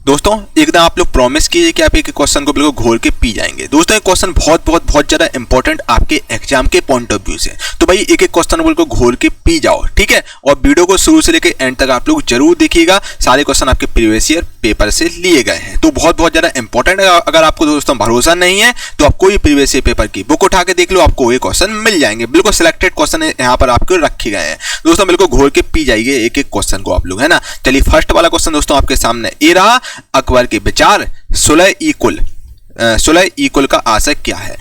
दोस्तों एकदम आप लोग प्रॉमिस कीजिए कि आप एक क्वेश्चन को बिल्कुल घोल के पी जाएंगे। दोस्तों ये क्वेश्चन बहुत ज्यादा इंपॉर्टेंट आपके एग्जाम के पॉइंट ऑफ व्यू से, तो भाई एक क्वेश्चन बिल्कुल घोल के पी जाओ, ठीक है। और वीडियो को शुरू से लेकर एंड तक आप लोग जरूर देखिएगा, सारे क्वेश्चन आपके प्रीवियस ईयर पेपर से लिए गए हैं, तो बहुत ज्यादा इंपॉर्टेंट है। अगर आपको दोस्तों भरोसा नहीं है तो आप कोई प्रीवियस ईयर पेपर की बुक उठा के देख लो, आपको ये क्वेश्चन मिल जाएंगे। बिल्कुल सिलेक्टेड क्वेश्चन यहाँ पर आपको रखे गए हैं। दोस्तों बिल्कुल घोल के पी जाइए एक क्वेश्चन को आप लोग, है ना। चलिए फर्स्ट वाला क्वेश्चन दोस्तों आपके सामने ये रहा, अकबर के विचार सुलह ई कुल का आशय क्या है।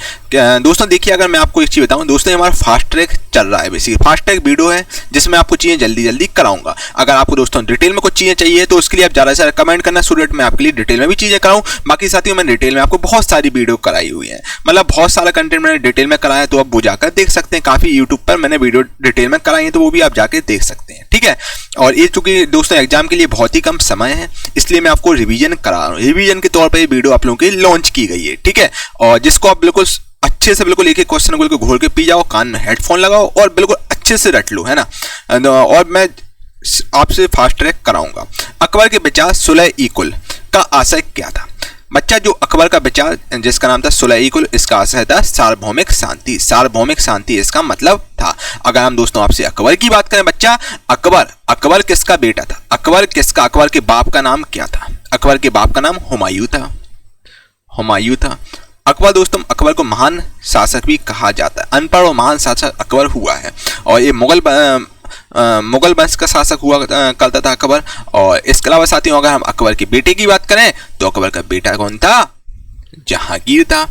दोस्तों देखिए, अगर मैं आपको एक चीज बताऊं दोस्तों, हमारा फास्ट ट्रैक चल रहा है, बेसिकली फास्ट ट्रैक वीडियो है जिसमें आपको चीजें जल्दी कराऊंगा। अगर आपको दोस्तों डिटेल में कुछ चीजें चाहिए तो उसके लिए आप ज्यादा से ज्यादा कमेंट करना, सो दैट मैं आपके लिए डिटेल में भी चीजें कराऊं। बाकी साथियों मैंने डिटेल में आपको बहुत सारी वीडियो कराई हुई है, मतलब बहुत सारा कंटेंट मैंने डिटेल में कराया है, तो आप वो जाकर देख सकते हैं। काफी यूट्यूब पर मैंने वीडियो डिटेल में कराई है, तो वो भी आप जाके देख सकते हैं, ठीक है। और ये चूंकि दोस्तों एग्जाम के लिए बहुत ही कम समय है, इसलिए मैं आपको रिवीजन करा रहा हूँ। रिवीजन के तौर पर ये वीडियो आप लोगों की लॉन्च की गई है, ठीक है। और जिसको आप बिल्कुल अच्छे से बिल्कुल एक क्वेश्चन को घोल के पी जाओ, कान में हेडफोन लगाओ और बिल्कुल अच्छे से रट लो, है ना। और मैं आपसे फास्ट ट्रैक कराऊंगा। अकबर के विचार सुलह ई कुल का आशय क्या था। बच्चा जो अकबर का विचार जिसका नाम था सुलह ई कुल, इसका आशय था सार्वभौमिक शांति। सार्वभौमिक शांति इसका मतलब था। अगर हम दोस्तों आपसे अकबर की बात करें, बच्चा अकबर किसका बेटा था, अकबर के बाप का नाम क्या था। अकबर के बाप का नाम हुमायूं था। अकबर दोस्तों, अकबर को महान शासक भी कहा जाता है। अनपढ़ और महान शासक अकबर हुआ है, और ये मुगल वंश का शासक हुआ करता था अकबर। और इसके अलावा साथियों अगर हम अकबर के बेटे की बात करें तो अकबर का बेटा कौन था, जहांगीर था।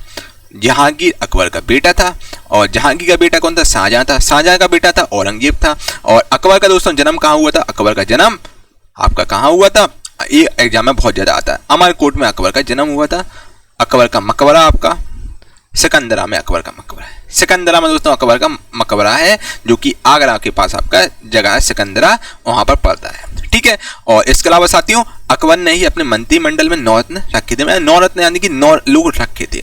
जहांगीर अकबर का बेटा था, और जहांगीर का बेटा कौन था, शाहजहां था। शाहजहां का बेटा था औरंगजेब था। और अकबर का दोस्तों जन्म कहाँ हुआ था, अकबर का जन्म आपका कहाँ हुआ था, ये एग्जाम में बहुत ज्यादा आता है। अमरकोट में अकबर का जन्म हुआ था। अकबर का मकबरा आपका सिकंदरा में, अकबर का मकबरा है सिकंदरा में दोस्तों, अकबर का मकबरा है जो कि आगरा के पास आपका जगह है सिकंदरा, वहां पर पड़ता है, ठीक है। और इसके अलावा साथियों अकबर ने ही अपने मंत्रिमंडल में 9 रत्न रखे थे, 9 रत्न यानी कि 9 लोग रखे थे,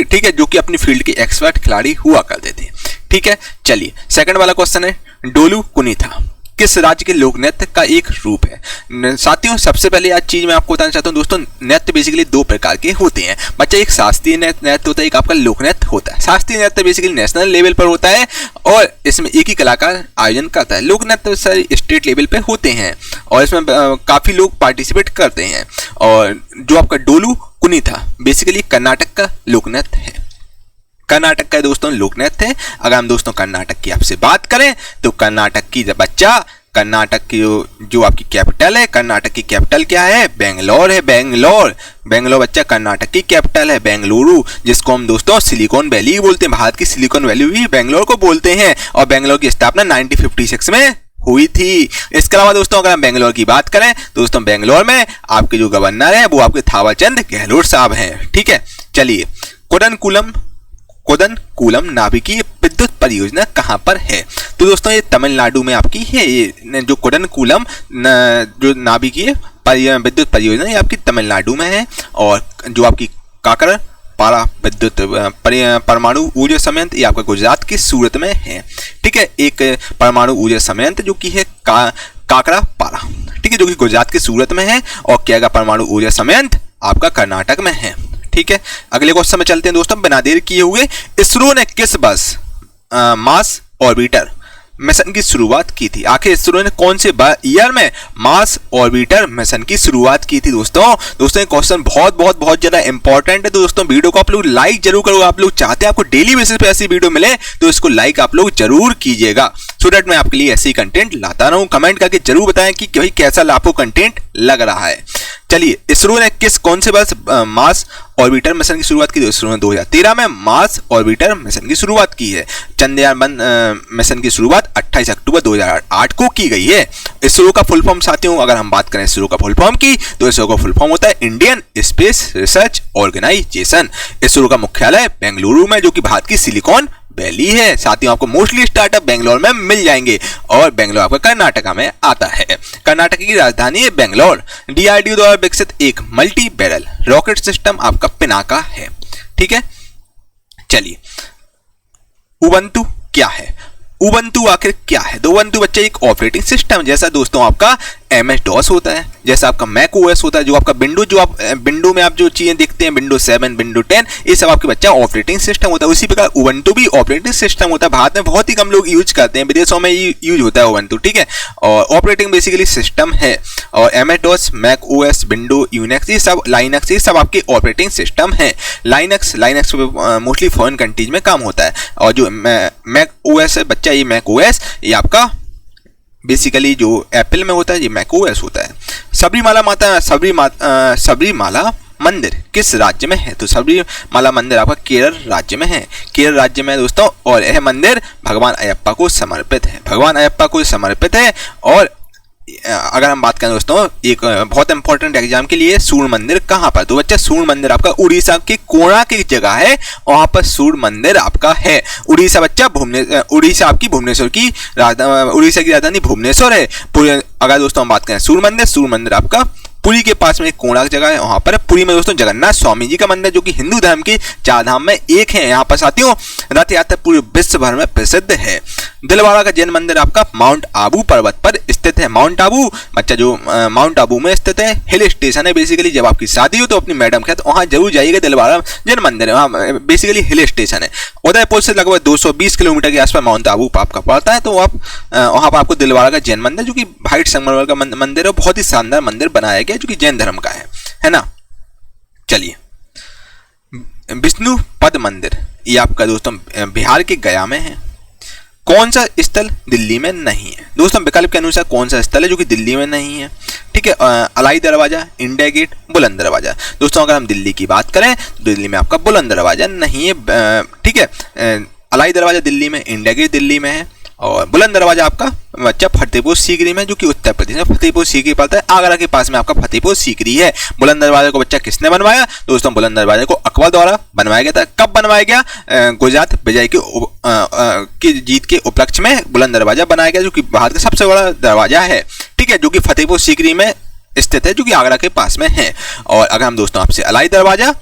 ठीक है, जो कि अपनी फील्ड के एक्सपर्ट खिलाड़ी हुआ करते थे, ठीक है। चलिए सेकंड वाला क्वेश्चन है, डोलू कुनीथा किस राज्य के लोक नृत्य का एक रूप है। साथियों सबसे पहले आज चीज मैं आपको बताना चाहता हूं दोस्तों, नृत्य बेसिकली 2 प्रकार के होते हैं। बच्चा एक शास्त्रीय नृत्य होता है, एक आपका लोक नृत्य होता है। शास्त्रीय नृत्य बेसिकली नेशनल लेवल पर होता है और इसमें एक ही कलाकार आयोजन करता है। लोक नृत्य सारे स्टेट लेवल पे होते हैं और इसमें काफी लोग पार्टिसिपेट करते हैं। और जो आपका डोलू कुनीथा बेसिकली कर्नाटक का लोक नृत्य है, कर्नाटक का दोस्तों लोक नृत्य है। अगर हम दोस्तों कर्नाटक की आपसे बात करें तो कर्नाटक की बच्चा, कर्नाटक की जो आपकी कैपिटल है, कर्नाटक की कैपिटल क्या है, बेंगलोर है। बेंगलोर बच्चा कर्नाटक की कैपिटल है, बेंगलुरु, जिसको हम दोस्तों सिलिकॉन वैली बोलते हैं। भारत की सिलिकॉन वैली भी बेंगलोर को बोलते हैं। और बेंगलोर की स्थापना 1956 में हुई थी। इसके अलावा दोस्तों अगर हम बेंगलोर की बात करें दोस्तों, बेंगलोर में आपके जो गवर्नर है वो आपके थावरचंद गहलोत साहब हैं, ठीक है। चलिए कुदनकुलम नाभिकीय विद्युत परियोजना कहां पर है। तो दोस्तों ये तमिलनाडु में आपकी है। ये जो कुदनकुलम जो नाभिकीय विद्युत परियोजना ये आपकी तमिलनाडु में है। और जो आपकी काकरा पारा विद्युत परमाणु ऊर्जा संयंत्र ये आपका गुजरात की सूरत में है, ठीक है। एक परमाणु ऊर्जा संयंत्र जो कि है काकरा पारा, ठीक है, जो कि गुजरात की सूरत में है। और क्या परमाणु ऊर्जा संयंत्र आपका कर्नाटक में है, ठीक है। अगले क्वेश्चन में चलते हैं दोस्तों, बिना देर किए हुए इसरो ने किस वर्ष मार्स ऑर्बिटर मिशन की शुरुआत की थी। आखिर इसरो ने कौन से ईयर में मार्स ऑर्बिटर मिशन की शुरुआत की थी। दोस्तों ये क्वेश्चन बहुत ज्यादा इंपॉर्टेंट है। तो दोस्तों वीडियो को आप लोग लाइक जरूर करो। आप लोग चाहते हैं आपको डेली बेसिस पे ऐसी वीडियो मिले तो इसको लाइक आप लोग जरूर कीजिएगा, सो दैट मैं आपके लिए ऐसी कंटेंट लाता रहूं। कमेंट करके जरूर बताएं कि भाई कैसा आपको कंटेंट लग रहा है। चलिए इसरो ने कौन से वर्ष मार्स ऑर्बिटर मिशन की शुरुआत की थी। इसरो ने 2013 में मार्स ऑर्बिटर मिशन की शुरुआत की है। चंद्रयान मिशन की शुरुआत 28 अक्टूबर 2008 को की गई है। इसरो का फुल फॉर्म साथियों अगर हम बात करें इसरो का फुल फॉर्म की तो इसरो का फुल फॉर्म होता है Indian space research organisation. ISRO का मुख्यालय बेंगलुरु में जो कि भारत की सिलिकॉन वैली है। साथियों आपको मोस्टली स्टार्टअप बेंगलोर में मिल जाएंगे और बेंगलोर आपका कर्नाटका में आता है। कर्नाटक की राजधानी है बेंगलोर। डीआरडीओ द्वारा विकसित एक मल्टी बैरल रॉकेट सिस्टम आपका पिनाका है, ठीक है। चलिए उबंटू क्या है। उबंटू आखिर क्या है। तो उबंटू बच्चे एक ऑपरेटिंग सिस्टम जैसा दोस्तों आपका MS DOS होता है, जैसा आपका मैक OS होता है, जो आपका विंडो, जो आप विंडो में आप जो चीजें देखते हैं, विंडो 7, विंडो 10, ये सब आपके बच्चा ऑपरेटिंग सिस्टम होता है। उसी प्रकार उबंटू भी ऑपरेटिंग सिस्टम होता है। भारत में बहुत ही कम लोग यूज करते हैं, विदेशों में यूज होता है उबंटू, ठीक है। और ऑपरेटिंग बेसिकली सिस्टम है। और MS DOS, Mac OS, window, Unix, ये सब, लाइनक्स, ये सब आपके ऑपरेटिंग सिस्टम है। लाइनक्स मोस्टली फॉरेन कंट्रीज में काम होता है। और जो मैक OS है बच्चा, ये मैक OS ये आपका बेसिकली जो एप्पल में होता है, ये मैक OS होता है। सबरीमाला मंदिर किस राज्य में है? तो सबरीमाला मंदिर आपका केरल राज्य में है। केरल राज्य में दोस्तों, और यह मंदिर भगवान अयप्पा को समर्पित है। भगवान अयप्पा को समर्पित है। और अगर हम बात करें दोस्तों एक बहुत इंपॉर्टेंट एग्जाम के लिए, सूर्य मंदिर कहाँ पर? तो बच्चा सूर्य मंदिर आपका उड़ीसा के कोणार्क की जगह है, वहां पर सूर्य मंदिर आपका है। उड़ीसा बच्चा उड़ीसा आपकी भुवनेश्वर की उड़ीसा की राजधानी भुवनेश्वर है। अगर दोस्तों हम बात करें सूर्य मंदिर आपका पुरी के पास में एक कोणार्क जगह है, वहां पर पुरी में दोस्तों जगन्नाथ स्वामी जी का मंदिर, जो कि हिंदू धर्म की 4 धाम में एक है। यहाँ पर साथियों रथ यात्रा पूरे विश्व भर में प्रसिद्ध है। दिलवाड़ा का जैन मंदिर आपका माउंट आबू पर्वत पर स्थित है। माउंट आबू बच्चा जो माउंट आबू में स्थित है, हिल स्टेशन है। बेसिकली जब आपकी शादी हो तो अपनी मैडम के साथ वहां जरूर जाइएगा। दिलवाड़ा जैन मंदिर है, वहाँ बेसिकली हिल स्टेशन है। उदयपुर से लगभग 220 किलोमीटर के आसपास माउंट आबू आपका पड़ता है। तो आप वहां पर आपको दिलवाड़ा का जैन मंदिर, जो कि व्हाइट संगमरमर का मंदिर है, बहुत ही शानदार मंदिर बनाया गया, जो कि जैन धर्म का है ना। चलिए, विष्णु पद मंदिर ये आपका दोस्तों बिहार के गया में है। कौन सा स्थल दिल्ली में नहीं है? दोस्तों विकल्प के अनुसार कौन सा स्थल है जो कि दिल्ली में नहीं है? ठीक है, अलाई दरवाजा, इंडिया गेट, बुलंद दरवाजा। दोस्तों अगर हम दिल्ली की बात करें तो दिल्ली में आपका बुलंद दरवाजा नहीं है, ठीक है। अलाई दरवाजा दिल्ली में, इंडिया गेट दिल्ली में है, और बुलंद दरवाजा आपका बच्चा फतेहपुर सीकरी में, जो कि उत्तर प्रदेश में फतेहपुर सीकरी पड़ता है। आगरा के पास में आपका फतेहपुर सीकरी है। बुलंद दरवाजे को बच्चा किसने बनवाया? दोस्तों बुलंद दरवाजे को अकबर द्वारा बनवाया गया था। कब बनवाया गया? गुजरात विजय की जीत के उपलक्ष्य में बुलंद दरवाजा बनाया गया, जो कि भारत का सबसे बड़ा दरवाजा है, ठीक है, जो कि फतेहपुर सीकरी में स्थित है, जो कि आगरा के पास में है। और अगर हम दोस्तों आपसे अलाई दरवाजा,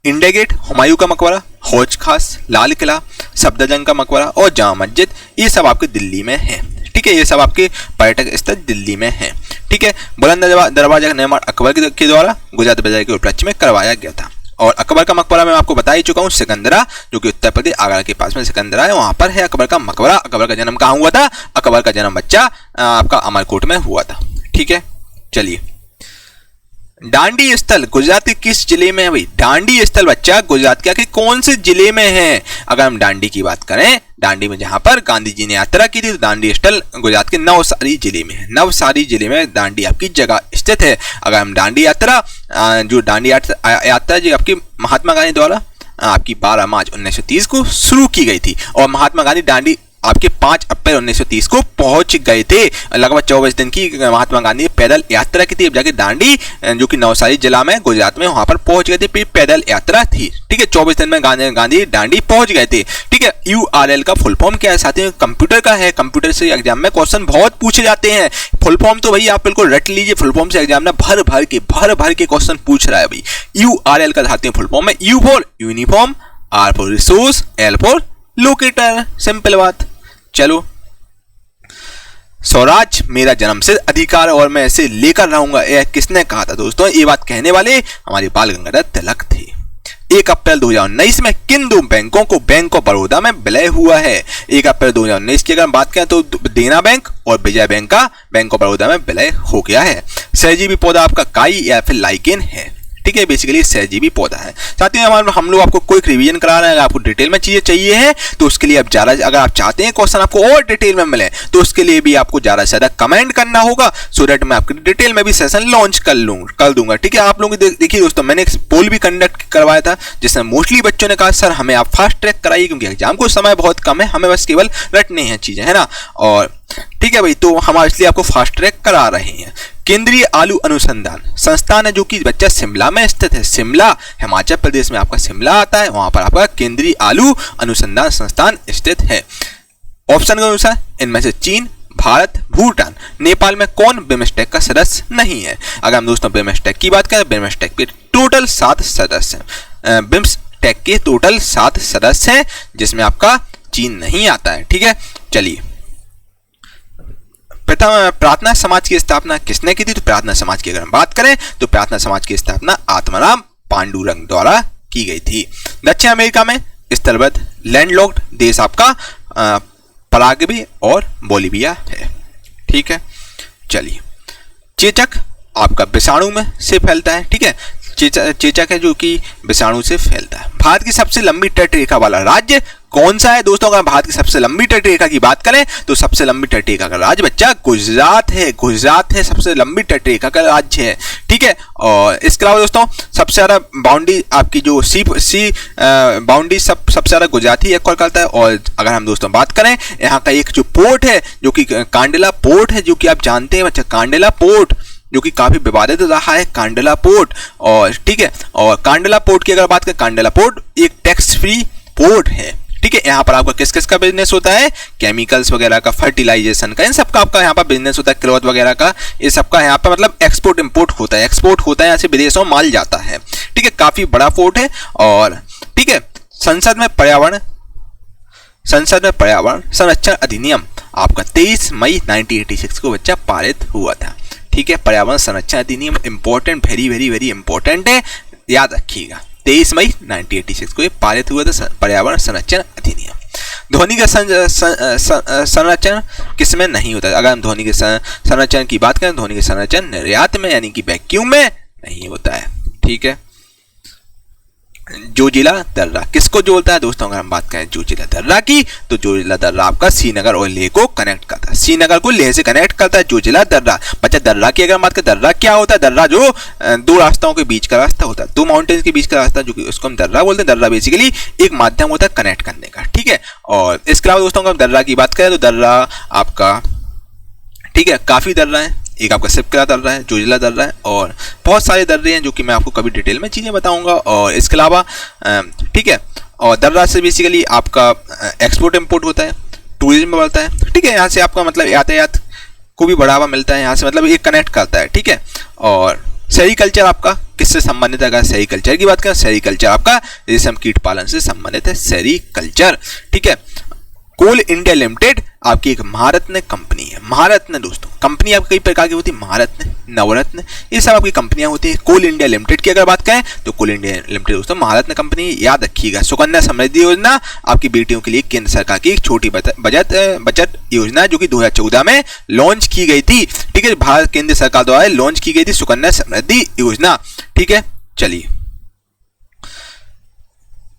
इंडिया गेट, हुमायूं का मकबरा, हौज खास, लाल किला, सफदरजंग का मकबरा और जामा मस्जिद, ये सब आपके दिल्ली में है, ठीक है। ये सब आपके पर्यटक स्थल दिल्ली में है, ठीक है। बुलंद दरवाजा का निर्माण अकबर के द्वारा गुजरात विजय के उपलक्ष्य में करवाया गया था। और अकबर का मकबरा मैं आपको बता ही चुका हूँ, सिकंदरा, जो कि उत्तर प्रदेश आगरा के पास में सिकंदरा है, वहां पर है अकबर का मकबरा। अकबर का जन्म कहाँ हुआ था? अकबर का जन्म बच्चा आपका अमरकोट में हुआ था, ठीक है। चलिए, डांडी स्थल गुजरात के किस जिले में है भाई? डांडी स्थल बच्चा गुजरात के कौन से जिले में है? अगर हम डांडी की बात करें, डांडी में जहां पर गांधी जी ने यात्रा की थी, तो डांडी स्थल गुजरात के नवसारी जिले में है। नवसारी जिले में डांडी आपकी जगह स्थित है। अगर हम डांडी यात्रा जो आपकी महात्मा गांधी द्वारा आपकी 12 मार्च 1930 को शुरू की गई थी, और महात्मा गांधी डांडी आपके 5 अप्रैल 1930 को पहुंच गए थे। लगभग 24 दिन की महात्मा गांधी पैदल यात्रा की थी, अब जाके डांडी जो कि नवसारी जिला में गुजरात में वहां पर पहुंच गए थे, फिर पैदल यात्रा थी, ठीक है। 24 दिन में गांधी डांडी पहुंच गए थे, ठीक है। URL का फुल फॉर्म क्या है साथियों? कंप्यूटर का है। कंप्यूटर से एग्जाम में क्वेश्चन बहुत पूछे जाते हैं। फुल फॉर्म तो भाई आप बिल्कुल रट लीजिए, फुल फॉर्म से एग्जाम में भर भर के क्वेश्चन पूछ रहा है भाई। URL का साथियों फुल फॉर्म है U for uniform, R for resource, L for locator, simple बात। चलो, स्वराज मेरा जन्मसिद्ध अधिकार और मैं इसे लेकर रहूंगा, यह किसने कहा था? दोस्तों ये बात कहने वाले हमारे बाल गंगाधर तिलक थे। 1 अप्रैल 2019 में किन 2 बैंकों को बैंक ऑफ बड़ौदा में विलय हुआ है? 1 अप्रैल 2019 की अगर हम बात करें तो देना बैंक और विजय बैंक का बैंक ऑफ बड़ौदा में विलय हो गया है। सहजीवी पौधा आपका काई या फिर लाइकेन है, ठीक है, बेसिकली सहजीवी पौधा है। साथियों हम लोग आपको क्विक रिवीजन करा रहे हैं। अगर आपको डिटेल में चीजें चाहिए हैं तो उसके लिए अगर आप चाहते हैं क्वेश्चन आपको और डिटेल में मिले तो उसके लिए भी आपको ज्यादा से ज्यादा कमेंट करना होगा, सो दैट मैं आपके डिटेल में भी सेशन लॉन्च कर दूंगा, ठीक है। आप लोग देखिए दोस्तों, मैंने एक पोल भी कंडक्ट करवाया था जिसमें मोस्टली बच्चों ने कहा सर हमें आप फास्ट ट्रैक कराइए, क्योंकि एग्जाम को समय बहुत कम है, हमें बस केवल रटने हैं चीजें, है ना। और ठीक है भाई, तो हम इसलिए आपको फास्ट ट्रैक करा रहे हैं। केंद्रीय आलू अनुसंधान संस्थान है, जो कि बच्चा शिमला में स्थित है। शिमला हिमाचल प्रदेश में आपका शिमला आता है, वहां पर आपका केंद्रीय आलू अनुसंधान संस्थान स्थित है। ऑप्शन के अनुसार इनमें से चीन, भारत, भूटान, नेपाल में कौन बिमस्टेक का सदस्य नहीं है? अगर हम दोस्तों बिमस्टेक की बात करें, बिमस्टेक के टोटल 7 सदस्य हैं। बिमस्टेक के टोटल 7 सदस्य हैं, जिसमें आपका चीन नहीं आता है, ठीक है। चलिए, प्रथम प्रार्थना समाज की स्थापना किसने की थी? तो प्रार्थना समाज की अगर हम बात करें तो प्रार्थना समाज की स्थापना आत्माराम पांडुरंग द्वारा की गई थी। दक्षिण अमेरिका में स्थलबद्ध लैंडलॉक्ड देश आपका पराग्वे और बोलिविया है। ठीक है, चलिए। चेचक आपका विषाणु में से फैलता है। ठीक है, चेचक है जो कि विषाणु से फैलता है। भारत की सबसे लंबी तट रेखा वाला राज्य कौन सा है? दोस्तों अगर भारत की सबसे लंबी तट रेखा की बात करें तो सबसे लंबी तट रेखा का राज्य बच्चा गुजरात है। गुजरात है सबसे लंबी तट रेखा का राज्य है। ठीक है, और इसके अलावा दोस्तों सबसे ज्यादा बाउंड्री आपकी जो सी बाउंड्री सबसे ज्यादा गुजरात ही एक्वायर करता है। और अगर हम दोस्तों बात करें यहाँ का एक जो पोर्ट है जो कि कांडला पोर्ट है, जो कि आप जानते हैं बच्चा कांडला पोर्ट, जो कि काफी विवादित रहा है कांडला पोर्ट। और ठीक है, और कांडला पोर्ट की अगर बात करें, कांडला पोर्ट एक टैक्स फ्री पोर्ट है। ठीक है, यहाँ पर आपका किस किस का बिजनेस होता है? केमिकल्स वगैरह का, फर्टिलाइजेशन का, इन सब का आपका यहाँ पर बिजनेस होता है, क्लॉथ वगैरह का, ये सबका यहाँ पर मतलब एक्सपोर्ट इंपोर्ट होता है। एक्सपोर्ट होता है, यहाँ से विदेशों में माल जाता है। ठीक है, काफी बड़ा पोर्ट है। और ठीक है, संसद में पर्यावरण संरक्षण अधिनियम आपका 23 मई 1986 को बच्चा पारित हुआ था। ठीक है, पर्यावरण संरक्षण अधिनियम important, very very very important है, याद रखिएगा। 23 मई 1986 को ये पारित हुआ था पर्यावरण संरक्षण अधिनियम। ध्वनि का संरक्षण किसमें नहीं होता? अगर हम ध्वनि के संरक्षण की बात करें, ध्वनि के संरक्षण निर्यात में यानी कि वैक्यूम में नहीं होता है। ठीक है, जोजिला दर्रा किसको जोड़ता है? दोस्तों अगर हम बात करें जोजिला दर्रा की, तो जोजिला दर्रा आपका श्रीनगर और लेह को कनेक्ट करता है। श्रीनगर को लेह से कनेक्ट करता है जोजिला दर्रा। बच्चा दर्रा की अगर हम बात करें, दर्रा क्या होता है? दर्रा जो दो रास्ताओं के बीच का रास्ता होता है, दो माउंटेन्स के बीच का रास्ता, जो कि उसको हम दर्रा बोलते हैं। दर्रा बेसिकली एक माध्यम होता है कनेक्ट करने का। ठीक है, और इसके अलावा दोस्तों अगर हम दर्रा की बात करें तो दर्रा आपका, ठीक है, काफी दर्रा है। एक आपका सिपकला दर्रा है, जोजिला दर्रा है, और बहुत सारे दर्रे हैं जो कि मैं आपको कभी डिटेल में चीज़ें बताऊंगा। और इसके अलावा ठीक है, और दर्रा से बेसिकली आपका एक्सपोर्ट इंपोर्ट होता है, टूरिज्म बढ़ता है। ठीक है, यहाँ से आपका मतलब यातायात को भी बढ़ावा मिलता है, यहाँ से मतलब ये कनेक्ट करता है। ठीक है, और सेरीकल्चर आपका किससे संबंधित है? अगर सेरीकल्चर की बात करें, सेरीकल्चर आपका रेशम कीट पालन से संबंधित है, सेरीकल्चर। ठीक है, कोल इंडिया लिमिटेड आपकी एक महारत्न कंपनी है। महारत्न दोस्तों कंपनी आपकी कई प्रकार की होती है, महारत्न, नवरत्न, ये सब आपकी कंपनियां होती है। कोल इंडिया लिमिटेड की अगर बात करें तो कोल इंडिया लिमिटेड दोस्तों महारत्न कंपनी, याद रखिएगा। सुकन्या समृद्धि योजना आपकी बेटियों के लिए केंद्र सरकार की एक छोटी बचत योजना, जो कि 2014 में लॉन्च की गई थी। ठीक है, भारत केंद्र सरकार द्वारा लॉन्च की गई थी सुकन्या समृद्धि योजना। ठीक है, चलिए।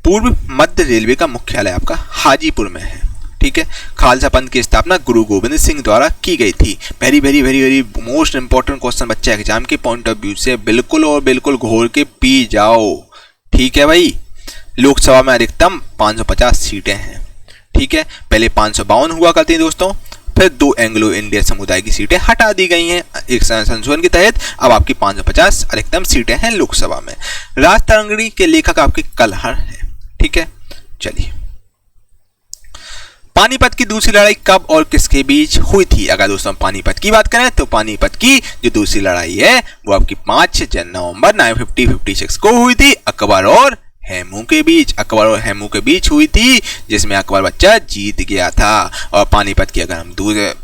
पूर्व मध्य रेलवे का मुख्यालय आपका हाजीपुर में है। ठीक है, खालसा पंथ की स्थापना गुरु गोविंद सिंह द्वारा की गई थी। Very very very very most important question बच्चे एग्जाम के पॉइंट ऑफ व्यू से बिल्कुल और बिल्कुल घोर के पी जाओ। ठीक है भाई, लोकसभा में अधिकतम 550 सीटें हैं। ठीक है, पहले 552 हुआ करती थी दोस्तों, फिर 2 एंग्लो इंडियन समुदाय की सीटें हटा दी गई हैं एक संशोधन के तहत। अब आपकी 550 अधिकतम सीटें हैं लोकसभा में। राजतरंगिणी के लेखक आपके कलहर है। ठीक है, चलिए। पानीपत की दूसरी लड़ाई कब और किसके बीच हुई थी? अगर दोस्तों पानीपत की बात करें तो पानीपत की जो दूसरी लड़ाई है वो आपकी 5 नवंबर 956 को हुई थी, अकबर और हेमू के बीच। अकबर और हेमू के बीच हुई थी, जिसमें अकबर बच्चा जीत गया था। और पानीपत की अगर हम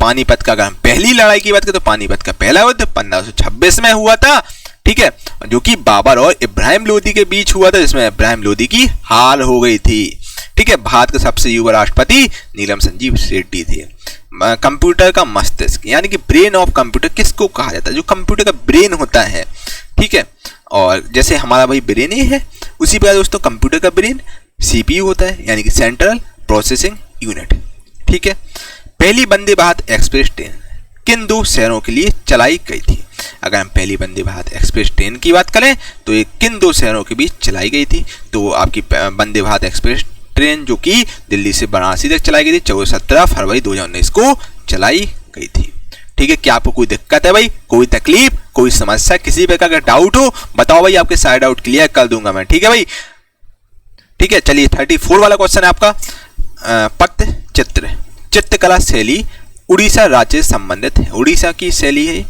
पानीपत का अगर हम पहली लड़ाई की बात करें तो पानीपत का पहला युद्ध 1526 में हुआ था। ठीक है, जो कि बाबर और इब्राहिम लोदी के बीच हुआ था, जिसमें इब्राहिम लोदी की हार हो गई थी। ठीक है, भारत के सबसे युवा राष्ट्रपति नीलम संजीव रेड्डी थे। कंप्यूटर का मस्तिष्क यानी कि ब्रेन ऑफ कंप्यूटर किसको कहा जाता है? जो कंप्यूटर का ब्रेन होता है। ठीक है, और जैसे हमारा भाई ब्रेन ही है, उसी प्रकार दोस्तों कंप्यूटर का ब्रेन सीपीयू होता है, यानी कि सेंट्रल प्रोसेसिंग यूनिट। ठीक है, पहली वंदे भारत एक्सप्रेस ट्रेन किन 2 शहरों के लिए चलाई गई थी? अगर हम पहली वंदे भारत एक्सप्रेस ट्रेन की बात करें तो ये किन 2 शहरों के बीच चलाई गई थी? तो आपकी वंदे भारत एक्सप्रेस ट्रेन जो कि दिल्ली से वाराणसी तक चलाई गई थी, 17 फरवरी 2019 को चलाई गई थी। ठीक है, क्या आपको कोई दिक्कत है भाई, कोई तकलीफ, कोई समस्या, किसी प्रकार का डाउट हो बताओ भाई, आपके सारे डाउट क्लियर कर दूंगा मैं। ठीक है भाई, ठीक है, चलिए। 34 वाला क्वेश्चन है आपका, पट्टचित्र चित्रकला शैली उड़ीसा राज्य से संबंधित है। उड़ीसा की शैली है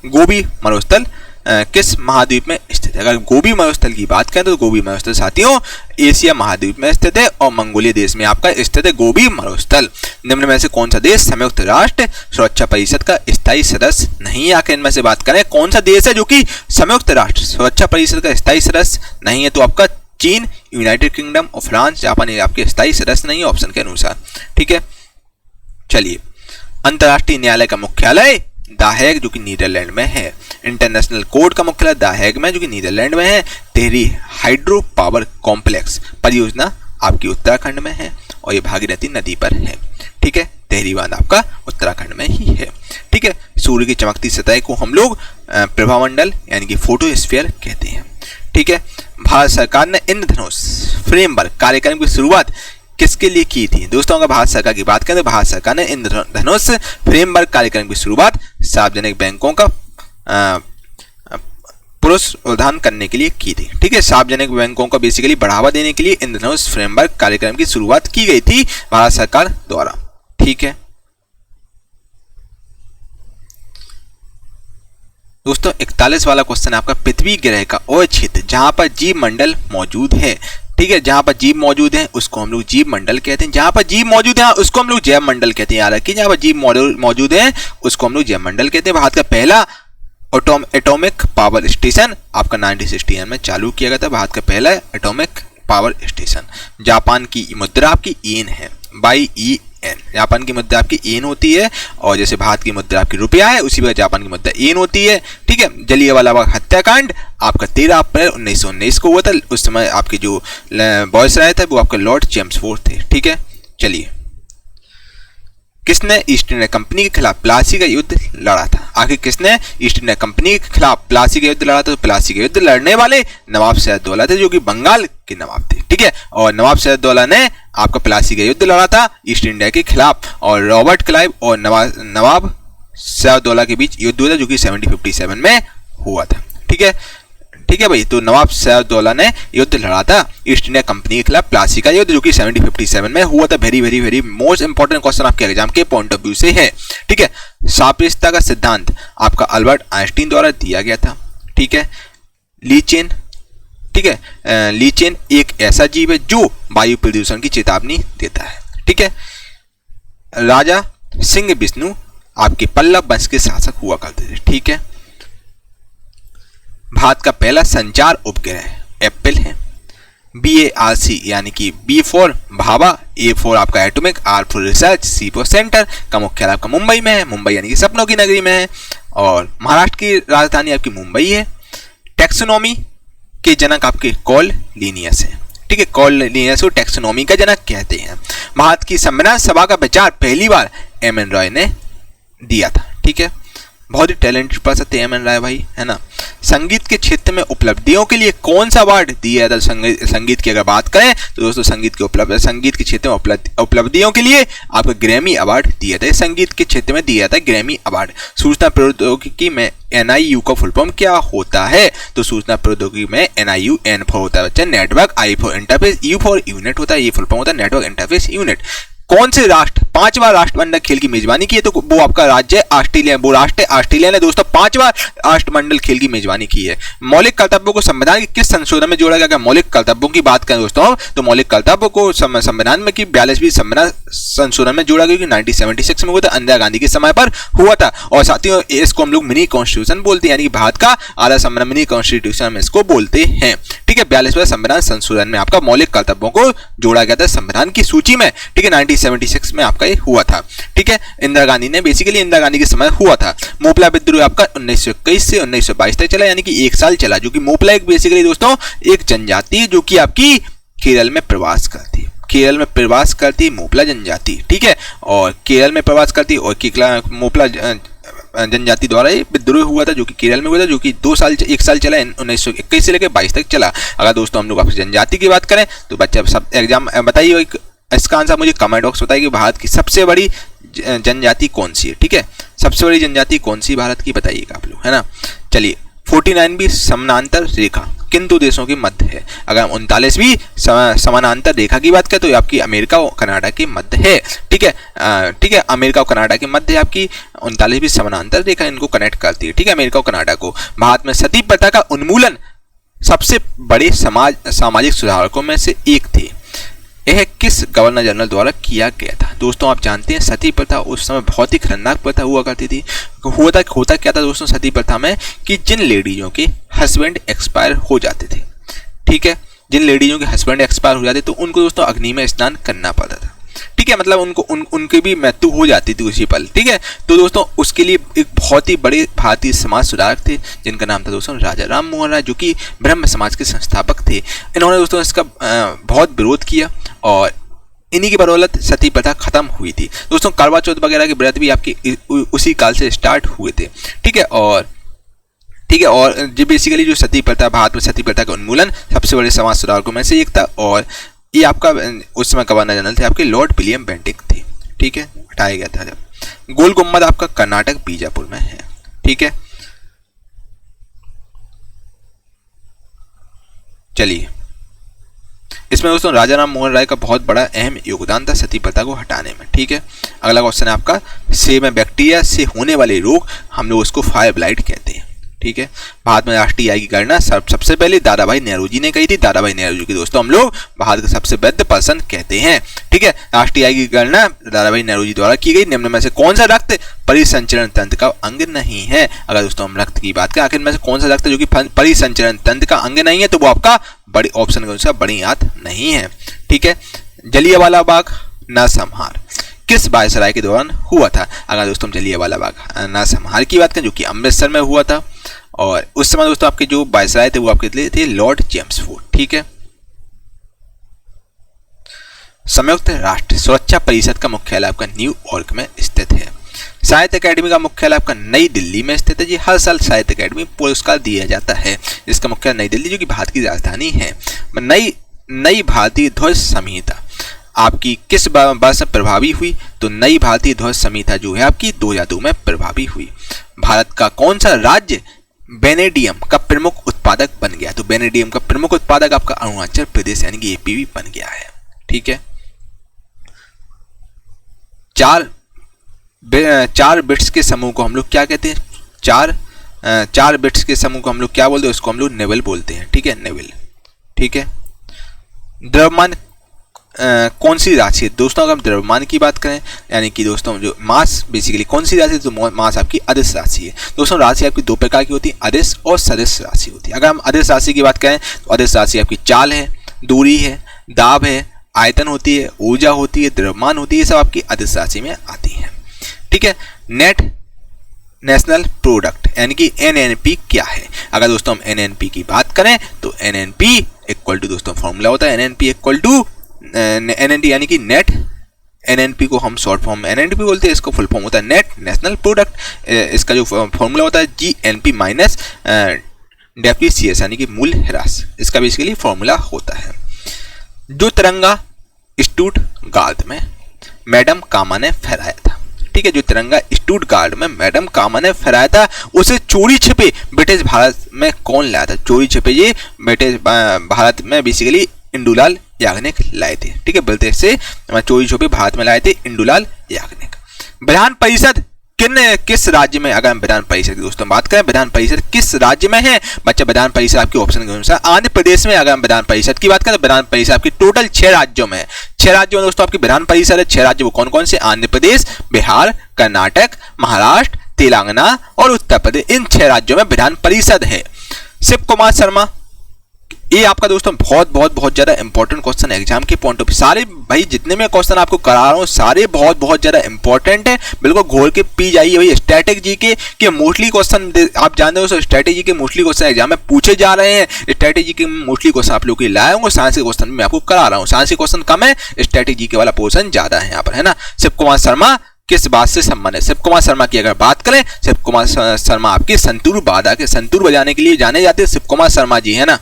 गोबी मरुस्थल किस महाद्वीप में स्थित है? अगर गोबी मरुस्थल की बात करें तो गोबी मरुस्थल साथियों एशिया महाद्वीप में स्थित है और मंगोलिया देश में आपका स्थित है गोबी मरुस्थल। निम्न में से कौन सा देश संयुक्त राष्ट्र सुरक्षा परिषद का स्थायी सदस्य नहीं है? आखिर इनमें से बात करें कौन सा देश है जो कि संयुक्त राष्ट्र सुरक्षा परिषद का स्थायी सदस्य नहीं है? तो आपका चीन, यूनाइटेड किंगडम और फ्रांस, जापान ये आपके स्थायी सदस्य नहीं है ऑप्शन के अनुसार। ठीक है, चलिए अंतर्राष्ट्रीय न्यायालय का मुख्यालय द हेग जो कि नीदरलैंड में है। इंटरनेशनल कोर्ट का मुख्यालय द हेग में जो कि नीदरलैंड में है। टेहरी हाइड्रो पावर कॉम्प्लेक्स परियोजना आपकी उत्तराखंड में है और ये भागीरथी नदी पर है। ठीक है, टेहरी बांध आपका उत्तराखंड में ही है। ठीक है, सूर्य की चमकती सतह को हम लोग प्रभामंडल यानी कि फोटोस्फीयर कहते हैं। ठीक है, भारत सरकार ने इंद्रधनुष फ्रेमवर्क कार्यक्रम की शुरुआत किसके लिए की थी? दोस्तों अगर भारत सरकार की बात करें तो भारत सरकार ने इंद्रधनुष फ्रेमवर्क कार्यक्रम की शुरुआत सार्वजनिक बैंकों का पुनरुद्धार करने के लिए की थी। ठीक है, सार्वजनिक बैंकों को बेसिकली बढ़ावा देने के लिए इंद्रधनुष फ्रेमवर्क कार्यक्रम की शुरुआत की गई थी भारत सरकार द्वारा। ठीक है दोस्तों, 41 वाला क्वेश्चन आपका पृथ्वी ग्रह का वह क्षेत्र जहां पर जीव मंडल मौजूद है। ठीक है, जहां पर जीव मौजूद है उसको हम लोग जीव मंडल कहते हैं। जहां पर जीव मौजूद है उसको हम लोग जैव मंडल कहते हैं। याद रखिए, जहां पर जीव मौजूद है उसको हम लोग जैव मंडल कहते हैं। भारत का पहला एटॉमिक पावर स्टेशन आपका 1969 में चालू किया गया था। भारत का पहला एटॉमिक पावर स्टेशन। जापान की मुद्रा आपकी येन है, YEN। जापान की मुद्रा आपकी येन होती है और जैसे भारत की मुद्रा आपकी रुपया है उसी प्रकार जापान की मुद्रा येन होती है। ठीक है, जलियांवाला बाग हत्याकांड आपका 13 अप्रैल 1919 को हुआ था। उस समय आपके जो वायसराय थे वो आपके लॉर्ड चेम्सफोर्ड थे। ठीक है, चलिए किसने ईस्ट इंडिया कंपनी के खिलाफ प्लासी का युद्ध लड़ा था? आखिर किसने ईस्ट इंडिया कंपनी के खिलाफ प्लासी का युद्ध लड़ा था? तो प्लासी का युद्ध लड़ने वाले नवाब सिराजदौला थे जो कि बंगाल के नवाब थे। ठीक है, और नवाब सिराजदौला ने आपका प्लासी का युद्ध लड़ा था ईस्ट इंडिया के खिलाफ और रॉबर्ट क्लाइव और नवाब सिराजदौला के बीच युद्ध हुआ था जो कि 1757 में हुआ था। ठीक है, ठीक है भाई, तो नवाब सिराजदौला ने युद्ध लड़ा था ईस्ट इंडिया कंपनी के खिलाफ प्लासी का युद्ध जो कि 1757 में हुआ था। Very very very most important question आपके एग्जाम के पॉइंट ऑफ व्यू से है। ठीक है, सापेक्षता का सिद्धांत आपका अल्बर्ट आइंस्टीन द्वारा दिया गया था। ठीक है, लीचेन, ठीक है, लीचेन एक ऐसा जीव है जो वायु प्रदूषण की चेतावनी देता है। ठीक है, राजा सिंह विष्णु आपके पल्लव वंश के शासक हुआ करते थे। ठीक है, भारत का पहला संचार उपग्रह एप्पल है। BARC यानी कि B for Bhabha, A for आपका atomic, R for research, C for centre का मुख्यालय आपका मुंबई में है। मुंबई यानी कि सपनों की नगरी में है और महाराष्ट्र की राजधानी आपकी मुंबई है। टैक्सोनॉमी के जनक आपके कॉल लीनियस है। ठीक है, कॉल लीनियस को टैक्सोनॉमी का जनक कहते हैं। भारत की संविधान सभा का विचार पहली बार M.N. रॉय ने दिया था। ठीक है, बहुत ही टैलेंटेड पर्सन थे M.N. रॉय भाई, है ना। संगीत के क्षेत्र में उपलब्धियों के लिए कौन सा अवार्ड दिया था? संगीत की अगर बात करें तो दोस्तों संगीत के क्षेत्र में उपलब्धियों के लिए आपको ग्रैमी अवार्ड दिया था। संगीत के क्षेत्र में दिया था ग्रैमी अवार्ड। सूचना प्रौद्योगिकी में NIU का फुल फॉर्म क्या होता है? तो सूचना प्रौद्योगिकी में NIU, N फॉर होता है बच्चा network, I for interface, U for unit होता है। ये फुल फॉर्म होता है नेटवर्क इंटरफेस यूनिट। कौन से राष्ट्र 5वां राष्ट्रमंडल खेल की मेजबानी की है? तो वो आपका राज्य है ऑस्ट्रेलिया। वो राष्ट्र ऑस्ट्रेलिया ने दोस्तों 5वां राष्ट्रमंडल खेल की मेजबानी की है। मौलिक कर्तव्यों को संविधान के किस संशोधन में जोड़ा गया? अगर मौलिक कर्तव्यों की बात करें दोस्तों तो मौलिक कर्तव्यों को संविधान में की 42वीं संविधान संशोधन में जोड़ा गया कि 1976 में हुआ था, इंदिरा गांधी के समय पर हुआ था। और साथियों इसको हम लोग मिनी कॉन्स्टिट्यूशन बोलते हैं, यानी कि भारत का आधा संविधान मिनी कॉन्स्टिट्यूशन में इसको बोलते हैं। ठीक है, 42वां संविधान संशोधन में आपका मौलिक कर्तव्यों को जोड़ा गया था संविधान की सूची में। ठीक है, 1976 में आपका ये हुआ था। ठीक है, इंदिरा गांधी ने बेसिकली इंदिरा गांधी के समय हुआ था। मोपला विद्रोह आपका 1921 से 1922 तक चला, यानी कि 1 साल चला। जो कि मोपला एक बेसिकली दोस्तों एक जनजाति है जो कि आपकी केरल में प्रवास करती है। केरल में प्रवास करती मोपला जनजाति। ठीक है, और केरल में प्रवास करती और मोपला जनजाति द्वारा ये विद्रोह हुआ था जो कि केरल में हुआ था, जो कि 1 साल चला, 1921 से लेकर 22 तक चला। अगर दोस्तों हम लोग आपकी जनजाति की बात करें तो बच्चा सब एग्जाम बताइए इसका आंसर मुझे कमेंट बॉक्स बताइए कि भारत की सबसे बड़ी जनजाति कौन सी है। ठीक है, सबसे बड़ी जनजाति कौन सी भारत की बताइएगा आप लोग, है ना। चलिए 49वीं समानांतर रेखा किन दो देशों के मध्य है? अगर हम 39वीं समानांतर रेखा की बात करें तो ये आपकी अमेरिका और कनाडा के मध्य है। ठीक है, ठीक है, अमेरिका और कनाडा के मध्य आपकी 39वीं समानांतर रेखा इनको कनेक्ट करती है। ठीक है, अमेरिका और कनाडा को। भारत में सती प्रथा का उन्मूलन सबसे बड़े सामाजिक सुधारकों में से एक थे। यह किस गवर्नर जनरल द्वारा किया गया था? दोस्तों आप जानते हैं सती प्रथा उस समय बहुत ही खतरनाक प्रथा हुआ करती थी। होता क्या था दोस्तों सती प्रथा में कि जिन लेडीजों के हस्बैंड एक्सपायर हो जाते थे, ठीक है, जिन लेडीजों के हस्बैंड एक्सपायर हो जाते तो उनको दोस्तों अग्नि में स्नान करना पड़ता था। ठीक है, मतलब उनकी भी मृत्यु हो जाती थी उसी पल। ठीक है, तो दोस्तों उसके लिए एक बहुत ही बड़े भारतीय समाज सुधारक थे जिनका नाम था दोस्तों राजा राम मोहन राय, जो कि ब्रह्म समाज के संस्थापक थे। इन्होंने दोस्तों इसका बहुत विरोध किया और इन्हीं की बदौलत सती प्रथा खत्म हुई थी। दोस्तों करवा चौथ वगैरह के व्रत भी आपकी उसी काल से स्टार्ट हुए थे। ठीक है, और जो बेसिकली जो सती प्रथा, भारत में सती प्रथा का उन्मूलन सबसे बड़े समाज सुधारकों में से एक था और ये आपका उस समय गवर्नर जनरल थे आपके लॉर्ड विलियम बेंटिक थे। ठीक है, हटाया गया था जब। गोल गुम्बद आपका कर्नाटक बीजापुर में है। ठीक है, चलिए, इसमें दोस्तों राजा राम मोहन राय का बहुत बड़ा अहम योगदान था सती प्रथा को हटाने में। ठीक है, अगला क्वेश्चन है आपका, सेब में बैक्टीरिया से होने वाले रोग हम लोग उसको फायर ब्लाइट कहते हैं। ठीक है, भारत में राष्ट्रीय आय की गणना सबसे पहले दादाभाई नेहरू जी ने कही थी। दादाभाई नेहरू जी की दोस्तों हम लोग भारत के सबसे वृद्ध पर्सन कहते हैं। ठीक है, राष्ट्रीय आय की गणना दादाभाई नेहरू जी द्वारा की गई। निम्न में से कौन सा रक्त परिसंचरण तंत्र का अंग नहीं है? अगर दोस्तों हम रक्त की बात करें, आखिर में से कौन सा रक्त जो कि परिसंचरण तंत्र का अंग नहीं है, तो वो आपका बड़ी ऑप्शन के अनुसार बड़ी आंत नहीं है। ठीक है, जलियांवाला बाग नरसंहार किस वायसराय के दौरान हुआ था? अगर दोस्तों जलियांवाला बाग नरसंहार की बात करें जो कि अमृतसर में हुआ था और उस समय दोस्तों आपके जो वायसराय थे वो आपके लिए थे लॉर्ड चेम्सफोर्ड। ठीक है, संयुक्त राष्ट्र सुरक्षा परिषद का मुख्यालय आपका न्यूयॉर्क में स्थित है। साहित्य अकेडमी का मुख्यालय आपका नई दिल्ली में स्थित है। जी हर साल साहित्य अकेडमी पुरस्कार दिया जाता है, जिसका मुख्यालय नई दिल्ली जो कि भारत की राजधानी है। नई भारतीय ध्वज संहिता आपकी किस वर्ष में प्रभावी हुई? तो नई भारतीय ध्वज संहिता जो है आपकी 2002 में प्रभावी हुई। भारत का कौन सा राज्य वेनेडियम का प्रमुख उत्पादक बन गया? तो वेनेडियम का प्रमुख उत्पादक आपका अरुणाचल प्रदेश यानी कि एपीवी बन गया है। ठीक है, चार बिट्स के समूह को हम लोग क्या कहते हैं? चार बिट्स के समूह को हम लोग क्या बोलते हैं? उसको हम लोग नेवल बोलते हैं। ठीक है, नेवल। ठीक है, द्रव्यमान कौन सी राशि है? दोस्तों अगर हम द्रव्यमान की बात करें यानी कि दोस्तों जो मास बेसिकली कौन सी राशि है? तो मास आपकी अदिश राशि है। दोस्तों राशि आपकी दो प्रकार की होती है, अदिश और सदिश राशि होती है। अगर हम अदिश राशि की बात करें तो अदिश राशि आपकी चाल है, दूरी है, दाब है, आयतन होती है, ऊर्जा होती है, द्रव्यमान होती है, सब आपकी अदिश राशि में आती है। ठीक है, नेट नेशनल प्रोडक्ट यानी कि एनएनपी क्या है? अगर दोस्तों हम एनएनपी की बात करें तो एनएनपी इक्वल टू दोस्तों फॉर्मूला होता है एनएनपी इक्वल टू एनएनडी यानी कि नेट, एनएनपी को हम शॉर्ट फॉर्म एनएनपी बोलते हैं, इसको फुल फॉर्म होता है नेट नेशनल प्रोडक्ट। इसका जो फॉर्मूला होता है जीएनपी माइनस डेप्रिसिएशन यानी कि मूल्य ह्रास, इसका बेसिकली फॉर्मूला होता है। जो तिरंगा स्टुटगार्ट में मैडम कामा ने फहराया था, ठीक है, जो तिरंगा स्टुटगार्ट में मैडम कामा ने फहराया था उसे चोरी छिपे ब्रिटिश भारत में कौन लाया था? चोरी छिपे ये ब्रिटिश भारत में बेसिकली इंदुलाल याग्निक लाए थे। ठीक है, बोलते से चोरी छिपे भारत में लाए थे इंदुलाल याग्निक। विधान परिषद किस राज्य में? अगर हम विधान परिषद की दोस्तों बात करें, विधान परिषद किस राज्य में है? बच्चा विधान परिषद आपके ऑप्शन के अनुसार आंध्र प्रदेश में। अगर हम विधान परिषद की बात करें तो विधान परिषद आपकी टोटल 6 राज्यों में है। 6 राज्यों में दोस्तों आपकी विधान परिषद है। 6 राज्य वो कौन कौन से? आंध्र प्रदेश, बिहार, कर्नाटक, महाराष्ट्र, तेलंगाना और उत्तर प्रदेश। इन 6 राज्यों में विधान परिषद है। शिव कुमार शर्मा, ये आपका दोस्तों बहुत ज्यादा इंपॉर्टेंट क्वेश्चन है एग्जाम के पॉइंट ऑफ व्यू। सारे भाई जितने मैं क्वेश्चन आपको करा रहा हूँ सारे बहुत ज्यादा इंपॉर्टेंट है, बिल्कुल घोल के पी जाइए। भाई स्ट्रेटेजी के मोस्टली क्वेश्चन आप जानते हो, स्ट्रेटेजी के मोस्टली क्वेश्चन एग्जाम में पूछे जा रहे हैं। स्ट्रेटेजी के मोस्टली क्वेश्चन आप लोग के लाए होंगे, साइंस के क्वेश्चन मैं आपको करा रहा हूँ। साइंस के क्वेश्चन कम है, स्ट्रेटेजी के वाला पोर्शन ज्यादा है यहाँ पर, है ना। शिव कुमार शर्मा किस बात से संबंध है? शिव कुमार शर्मा की अगर बात करें, शिव कुमार शर्मा आपके संतूर बाधा के संतूर बजाने के लिए जाने जाते हैं शिव कुमार शर्मा जी, है ना।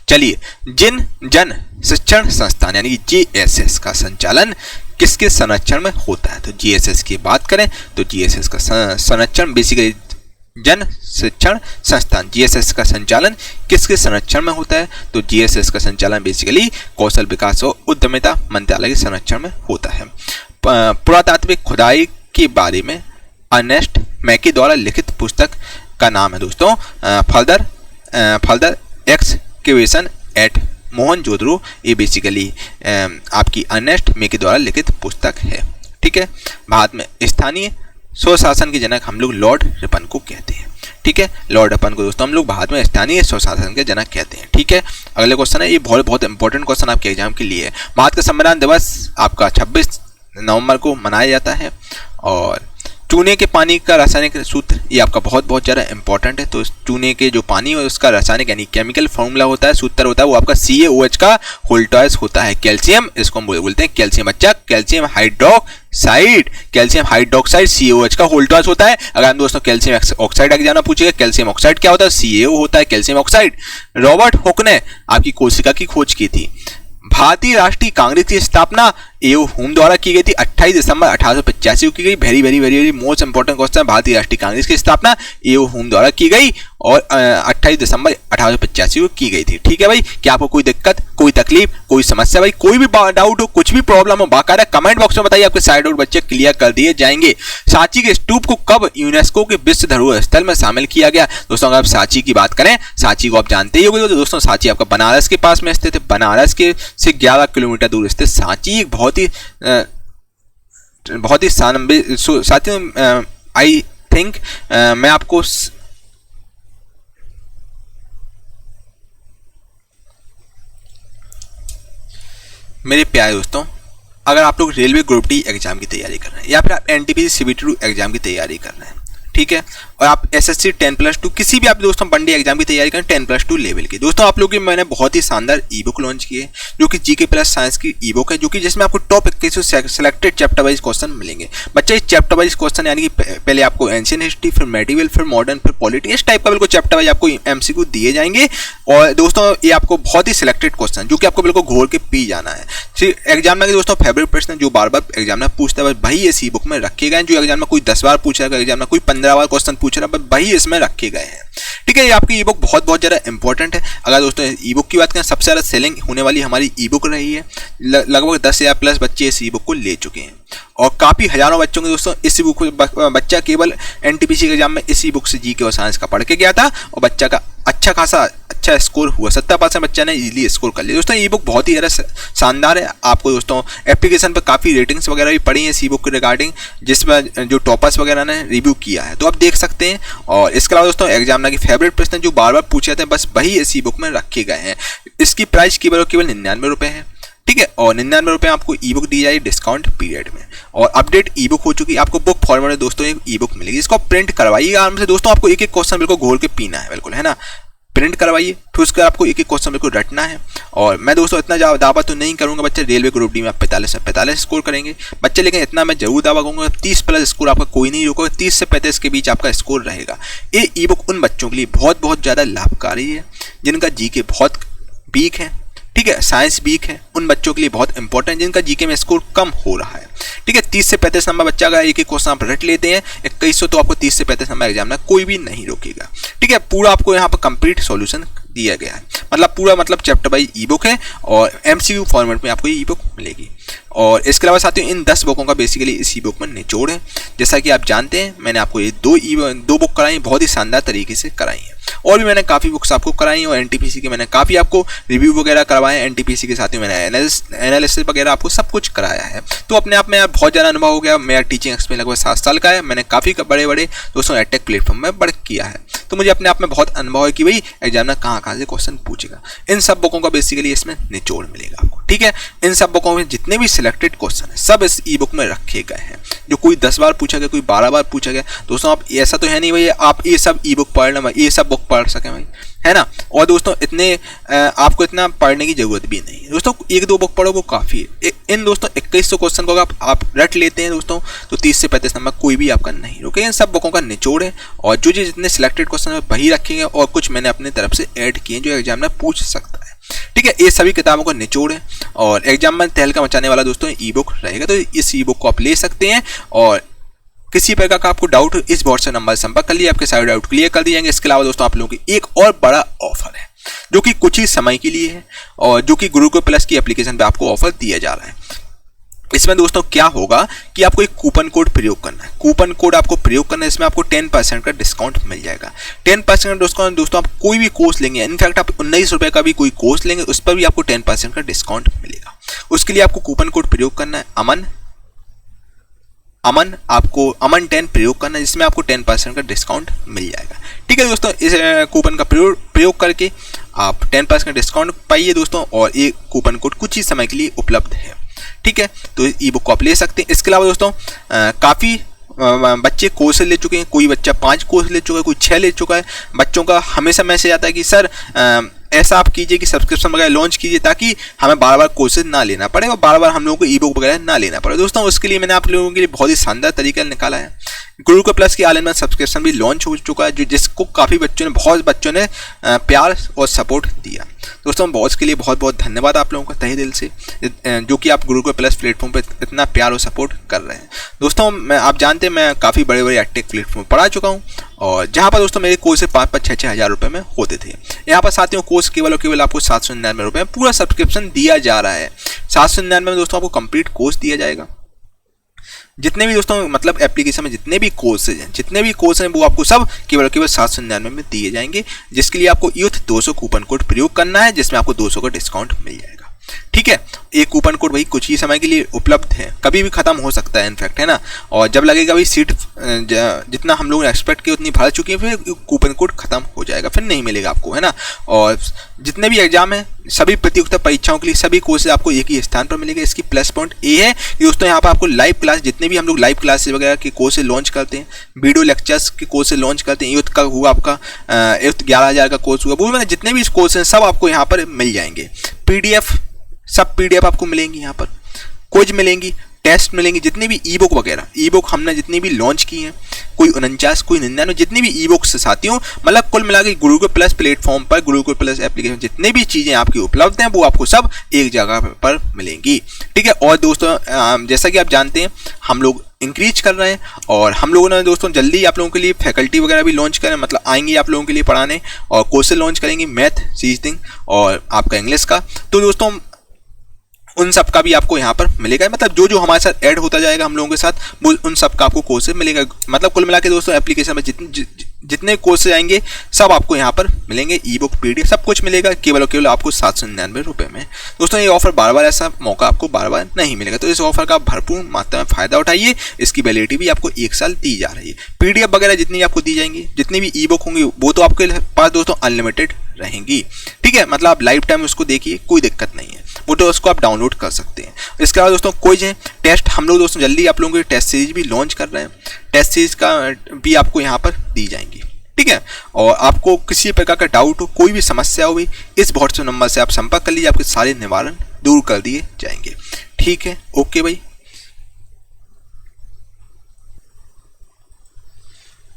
चलिए, जिन जन शिक्षण संस्थान यानी कि जीएसएस का संचालन किसके संरक्षण में होता है? तो जीएसएस की बात करें तो जीएसएस का संरक्षण बेसिकली जन शिक्षण संस्थान जीएसएस का संचालन किसके संरक्षण में होता है? तो जीएसएस का संचालन बेसिकली कौशल विकास और उद्यमिता मंत्रालय के संरक्षण में होता है। पुरातात्विक खुदाई के बारे में अर्नेस्ट मैकी द्वारा लिखित पुस्तक का नाम है दोस्तों फर्दर एक्सकेवेशन एट मोहनजोदड़ो। ये बेसिकली आपकी अर्नेस्ट मैकी द्वारा लिखित पुस्तक है। ठीक है, भारत में स्थानीय स्वशासन के जनक हम लोग लॉर्ड रिपन को कहते हैं। ठीक है, लॉर्ड रिपन को दोस्तों हम लोग भारत में स्थानीय स्वशासन के जनक कहते हैं। ठीक है, अगले क्वेश्चन है, ये बहुत इंपॉर्टेंट क्वेश्चन आपके एग्जाम के लिए है। भारत का संविधान दिवस आपका 26 नवंबर को मनाया जाता है। और चूने के पानी का रासायनिक सूत्र ये आपका बहुत ज़्यादा इंपॉर्टेंट है। तो चूने के जो पानी है उसका रासायनिक यानी केमिकल फॉर्मूला होता है, सूत्र होता है, वो आपका CaOH का होल्टॉयस होता है। कैल्शियम, इसको हम बोलते हैं कैल्शियम। अच्छा, कैल्शियम हाइड्रोक्साइड CaOH का होल्टॉयस होता है। अगर हम दोस्तों कैल्शियम ऑक्साइड एग्जाम में पूछेगा कैल्शियम ऑक्साइड क्या होता है, CaO होता है कैल्शियम ऑक्साइड। रॉबर्ट हुक ने आपकी कोशिका की खोज की थी। भारतीय राष्ट्रीय कांग्रेस की स्थापना एओ हुम द्वारा की गई थी 28 दिसंबर 1885 को की गई। Very most important question. भारतीय राष्ट्रीय कांग्रेस की स्थापना एओ हुम द्वारा की गई और 28 दिसंबर 1885 को की गई थी। ठीक है भाई, क्या आपको कोई दिक्कत, कोई तकलीफ, कोई समस्या भाई, कोई भी डाउट हो, कुछ भी प्रॉब्लम हो, बाकायदा कमेंट बॉक्स में बताइए, आपके सारे डाउट बच्चे क्लियर कर दिए जाएंगे। सांची के स्तूप को कब यूनेस्को के विश्व धरोहर स्थल में शामिल किया गया? दोस्तों अगर आप सांची की बात करें, सांची को आप जानते ही होंगे। तो दोस्तों सांची आपका बनारस के पास में स्थित है। बनारस के से 11 किलोमीटर दूर स्थित सांची एक बहुत ही साथियों आई थिंक मैं आपको मेरे प्यारे दोस्तों, अगर आप लोग रेलवे ग्रुप डी एग्जाम की तैयारी कर रहे हैं या फिर आप एनटीपीसी CBT2 एग्जाम की तैयारी कर रहे हैं, ठीक है, और आप SSC 10+2 किसी भी आप दोस्तों वनडे एग्जाम की तैयारी करें 10+2 लेवल की, दोस्तों आप लोग की मैंने बहुत ही शानदार ई बुक लॉन्च की है जो कि GK प्लस साइंस की ई बुक है, जो कि जिसमें आपको top 21 selected chapter wise question मिलेंगे। बच्चे इस चैप्टर वाइज क्वेश्चन यानी कि पहले आपको एंशियंट हिस्ट्री, फिर मेडिवल, फिर मॉडर्न, फिर पॉलिटी, इस टाइप का बिल्कुल चैप्टर वाइज आपको MCQ दिए जाएंगे। और दोस्तों ये आपको बहुत ही सिलेक्टेड क्वेश्चन जो कि आपको बिल्कुल घोल के पी जाना है। एग्जाम में दोस्तों फेवरेट प्रश्न जो बार बार एग्जाम में पूछता है भाई इस ई बुक में रखे गए, जो एग्जाम में कोई 10 बार पूछ रहा है, एग्जाम में कोई 15 बार क्वेश्चन पूछ रहा है, भाई इसमें रखे गए हैं। ठीक है, ये आपकी ई बुक बहुत ज़्यादा इंपॉर्टेंट है। अगर दोस्तों ई बुक की बात करें, सबसे ज़्यादा सेलिंग होने वाली हमारी ई बुक रही है। लगभग 10,000 प्लस बच्चे इस ई बुक को ले चुके हैं और काफ़ी हजारों बच्चों के दोस्तों इस बुक बच्चा केवल NTPC के एग्जाम में इसी बुक से GK और साइंस का पढ़ के गया था और बच्चा का अच्छा स्कोर हुआ। 70% बच्चा ने इजीली स्कोर कर लिया। दोस्तों ई बुक बहुत ही ज़्यादा शानदार है। आपको दोस्तों एप्लीकेशन पर काफ़ी रेटिंग्स वगैरह भी पड़ी हैं इस ई बुक के रिगार्डिंग, जिसमें जो टॉपर्स वगैरह ने रिव्यू किया है, तो आप देख सकते हैं। और इसके अलावा दोस्तों एग्जामिनर की फेवरेट प्रश्न जो बार बार पूछे जाते हैं, बस वही इस ई बुक में रखे गए हैं। इसकी प्राइस केवल 99 रुपये है। ठीक है, और 99 रुपये आपको ई बुक दी जाएगी डिस्काउंट पीरियड में। और अपडेट ई बुक हो चुकी है, आपको बुक फॉर्मेट में दोस्तों एक ई बुक मिलेगी, इसको प्रिंट करवाइए आराम से। दोस्तों आपको एक क्वेश्चन बिल्कुल घोल के पीना है, बिल्कुल है ना, प्रिंट करवाइए, फिर उसका आपको एक क्वेश्चन बिल्कुल रटना है। और मैं दोस्तों इतना दावा तो नहीं करूंगा बच्चे रेलवे ग्रुप डी में आप 45 स्कोर करेंगे बच्चे, लेकिन इतना मैं जरूर दावा करूंगा 30 प्लस स्कोर आपका कोई नहीं रोकेगा, 30 से 35 के बीच आपका स्कोर रहेगा। ये ई बुक उन बच्चों के लिए बहुत ज़्यादा लाभकारी है जिनका GK बहुत वीक है, ठीक है, साइंस वीक है, उन बच्चों के लिए बहुत इंपॉर्टेंट जिनका GK में स्कोर कम हो रहा है। ठीक है, 30 से 35 नंबर बच्चा अगर एक क्वेश्चन आप रट लेते हैं 2100, तो आपको 30 से 35 नंबर एग्जाम में कोई भी नहीं रोकेगा। ठीक है, पूरा आपको यहाँ पर कंप्लीट सॉल्यूशन दिया गया है, मतलब चैप्टर बाई ई बुक है और MCQ फॉर्मेट में आपको ई बुक मिलेगी। और इसके अलावा साथियों इन 10 बुकों का बेसिकली इस ई बुक में निचोड़ है। जैसा कि आप जानते हैं मैंने आपको ये दो बुक कराई, बहुत ही शानदार तरीके से कराई है। और भी मैंने काफ़ी बुक्स आपको कराई और NTPC के मैंने काफ़ी आपको रिव्यू वगैरह करवाए। NTPC के साथियों मैंने एनालिसिस वगैरह आपको सब कुछ कराया है। तो अपने आप में यार बहुत ज़्यादा अनुभव हो गया। मेरा टीचिंग एक्सपीरियंस लगभग 7 साल का है। मैंने काफ़ी बड़े दोस्तों एडटेक प्लेटफॉर्म में वर्क किया है, तो मुझे अपने आप में बहुत अनुभव है कि भाई एग्जाम में कहाँ से क्वेश्चन पूछेगा। इन सब बुकों का बेसिकली इसमें निचोड़ मिलेगा आपको। ठीक है, इन सब बुकों में जितने भी सिलेक्टेड क्वेश्चन है सब इस ई बुक में रखे गए हैं, जो कोई 10 बार पूछा गया, कोई 12 बार पूछा गया। दोस्तों आप ऐसा तो है नहीं भाई आप ये सब ई बुक पढ़ लें, ये सब बुक पढ़ सकें भाई, है ना। और दोस्तों इतने आपको इतना पढ़ने की जरूरत भी नहीं है दोस्तों, 1-2 बुक पढ़ो वो काफ़ी है। इन दोस्तों 2100 क्वेश्चन को आप रट लेते हैं दोस्तों, तो 30 से 35 नंबर कोई भी आपका नहीं रोके। इन सब बुकों का निचोड़ है और जो जितने सिलेक्टेड क्वेश्चन है वही रखेंगे और कुछ मैंने अपने तरफ से ऐड किए जो एग्जाम में पूछ सकता है। ठीक है, ये सभी किताबों का निचोड़ है और एग्जाम में तहलका मचाने वाला दोस्तों ई बुक रहेगा, तो इस ई बुक को आप ले सकते हैं। और किसी प्रकार का आपको डाउट हो इस व्हाट्सएप नंबर से संपर्क कर लिए, आपके सारे डाउट क्लियर कर दिए जाएंगे। इसके अलावा दोस्तों आप लोगों की एक और बड़ा ऑफर है जो कि कुछ ही समय के लिए है और जो कि गुरुकुल प्लस की एप्लीकेशन पे आपको ऑफर दिया जा रहा है। इसमें दोस्तों क्या होगा कि आपको एक कूपन कोड प्रयोग करना है। कूपन कोड आपको प्रयोग करना है, इसमें आपको 10% का डिस्काउंट मिल जाएगा। 10% डिस्काउंट दोस्तों, आप कोई भी कोर्स लेंगे, इनफैक्ट आप 19 रुपए का भी कोई कोर्स लेंगे उस पर भी आपको 10% का डिस्काउंट मिलेगा। उसके लिए आपको कूपन कोड प्रयोग करना है आपको अमन 10 प्रयोग करना है, जिसमें आपको 10% का डिस्काउंट मिल जाएगा। ठीक है दोस्तों, इस कूपन का प्रयोग करके आप 10% का डिस्काउंट पाइए दोस्तों, और ये कूपन कोड कुछ ही समय के लिए उपलब्ध है। ठीक है, तो ई बुक को आप ले सकते हैं। इसके अलावा दोस्तों काफ़ी बच्चे कोर्स ले चुके हैं, कोई बच्चा 5 कोर्स ले चुका है, कोई 6 ले चुका है। बच्चों का हमेशा मैसेज आता है कि सर ऐसा आप कीजिए कि सब्सक्रिप्शन वगैरह लॉन्च कीजिए ताकि हमें बार बार कोर्सेज ना लेना पड़े और बार बार हम लोगों को ई बुक वगैरह ना लेना पड़े। दोस्तों उसके लिए मैंने आप लोगों के लिए बहुत ही शानदार तरीका निकाला है। गुरुकुल प्लस की ऑनलाइन सब्सक्रिप्शन भी लॉन्च हो चुका है, जिसको काफ़ी बहुत बच्चों ने प्यार और सपोर्ट दिया। दोस्तों बॉस के लिए बहुत बहुत धन्यवाद आप लोगों का तहे दिल से, जो कि आप गुरुकुल प्लस प्लेटफॉर्म पर इतना प्यार और सपोर्ट कर रहे हैं। दोस्तों आप जानते हैं मैं काफ़ी बड़े बड़े एडटेक प्लेटफॉर्म पढ़ा चुका हूँ, और जहाँ पर दोस्तों मेरे कोर्स 5-6 हज़ार रुपये में होते थे, यहाँ पर साथियों कोर्स केवल और केवल आपको 799 रुपये में पूरा सब्सक्रिप्शन दिया जा रहा है। 799 में दोस्तों आपको कंप्लीट कोर्स दिया जाएगा। जितने भी दोस्तों मतलब एप्लीकेशन में जितने भी कोर्स हैं वो आपको सब केवल 799 में दिए जाएंगे, जिसके लिए आपको यूथ 200 कूपन कोड प्रयोग करना है, जिसमें आपको 200 का डिस्काउंट मिल जाएगा। ठीक है, एक कूपन कोड भाई कुछ ही समय के लिए उपलब्ध है, कभी भी खत्म हो सकता है इनफैक्ट, है ना। और जब लगेगा भाई सीट जितना हम लोग ने एक्सपेक्ट किया उतनी भर चुकी है, फिर कूपन कोड खत्म हो जाएगा, फिर नहीं मिलेगा आपको, है ना। और जितने भी एग्जाम है सभी प्रतियोगिता परीक्षाओं के लिए सभी कोर्सेज आपको एक ही स्थान पर मिलेगा। इसकी प्लस पॉइंट ये है कि दोस्तों यहाँ पर आपको लाइव क्लास, जितने भी हम लोग लाइव क्लासेस वगैरह के कोर्सेज लॉन्च करते हैं, वीडियो लेक्चर्स के कोर्सेज लॉन्च करते हैं, यूथ का हुआ आपका 11,000 का कोर्स हुआ, वो मैंने जितने भी कोर्स हैं सब आपको यहाँ पर मिल जाएंगे। PDF सब PDF आपको मिलेंगी, यहाँ पर क्विज मिलेंगी, टेस्ट मिलेंगे, जितने भी ई बुक हमने जितनी भी लॉन्च की हैं, कोई 49 कोई 99, जितनी भी ई बुक्स साथियों, मतलब कुल मिला के गुरुकुल प्लस प्लेटफॉर्म पर गुरुकुल प्लस एप्लीकेशन जितने भी चीज़ें आपकी उपलब्ध हैं वो आपको सब एक जगह पर मिलेंगी। ठीक है, और दोस्तों जैसा कि आप जानते हैं हम लोग इंक्रीज कर रहे हैं, और हम लोगों ने दोस्तों जल्दी आप लोगों के लिए फैकल्टी वगैरह भी लॉन्च करें, मतलब आएंगी आप लोगों के लिए पढ़ाने, और कोर्सेज लॉन्च करेंगे मैथ, रीजनिंग और आपका इंग्लिश का। तो दोस्तों उन सब का भी आपको यहाँ पर मिलेगा, मतलब जो जो हमारे साथ ऐड होता जाएगा हम लोगों के साथ वो उन सब का आपको कोर्सेज मिलेगा। मतलब कुल मिला के दोस्तों एप्लीकेशन में जितने कोर्सेज आएंगे सब आपको यहाँ पर मिलेंगे, ई बुक PDF सब कुछ मिलेगा केवल और केवल आपको 799 रुपये में। दोस्तों ये ऑफर बार बार ऐसा मौका आपको बार बार नहीं मिलेगा, तो इस ऑफर का भरपूर मात्रा में फायदा उठाइए। इसकी वैलिडिटी भी आपको 1 साल दी जा रही है। PDF वगैरह जितनी आपको दी जाएंगी, जितनी भी ई बुक होंगी वो तो आपके पास दोस्तों अनलिमिटेड रहेंगी। ठीक है, मतलब आप लाइफ टाइम उसको देखिए, कोई दिक्कत नहीं है, वो तो उसको आप डाउनलोड कर सकते हैं। इसके अलावा दोस्तों क्विज है, टेस्ट, हम लोग दोस्तों जल्दी आप लोगों की टेस्ट सीरीज भी लॉन्च कर रहे हैं, टेस्ट सीरीज का भी आपको यहाँ पर दी जाएंगी। ठीक है, और आपको किसी प्रकार का डाउट हो, कोई भी समस्या हो, इस व्हाट्सएप नंबर से आप संपर्क कर लीजिए, आपके सारे निवारण दूर कर दिए जाएंगे। ठीक है, ओके भाई।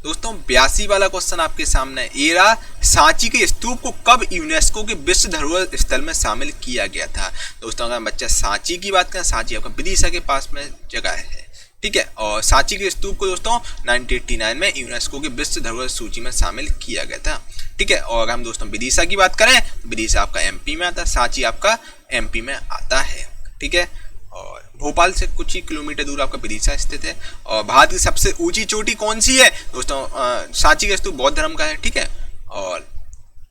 दोस्तों 82 वाला क्वेश्चन आपके सामने ये रहा, सांची के स्तूप को कब यूनेस्को के विश्व धरोहर स्थल में शामिल किया गया था। दोस्तों अगर बच्चा सांची की बात करें, सांची आपका विदिशा के पास में जगह है। ठीक है, और सांची के स्तूप को दोस्तों 1989 में यूनेस्को के विश्व धरोहर सूची में शामिल किया गया था। ठीक है, और अगर हम दोस्तों विदिशा की बात करें, विदिशा आपका MP में आता है, सांची आपका MP में आता है। ठीक है, और भोपाल से कुछ ही किलोमीटर दूर आपका विदिशा स्थित है। और भारत की सबसे ऊंची चोटी कौन सी है दोस्तों, सांची का स्तूप बौद्ध धर्म का है।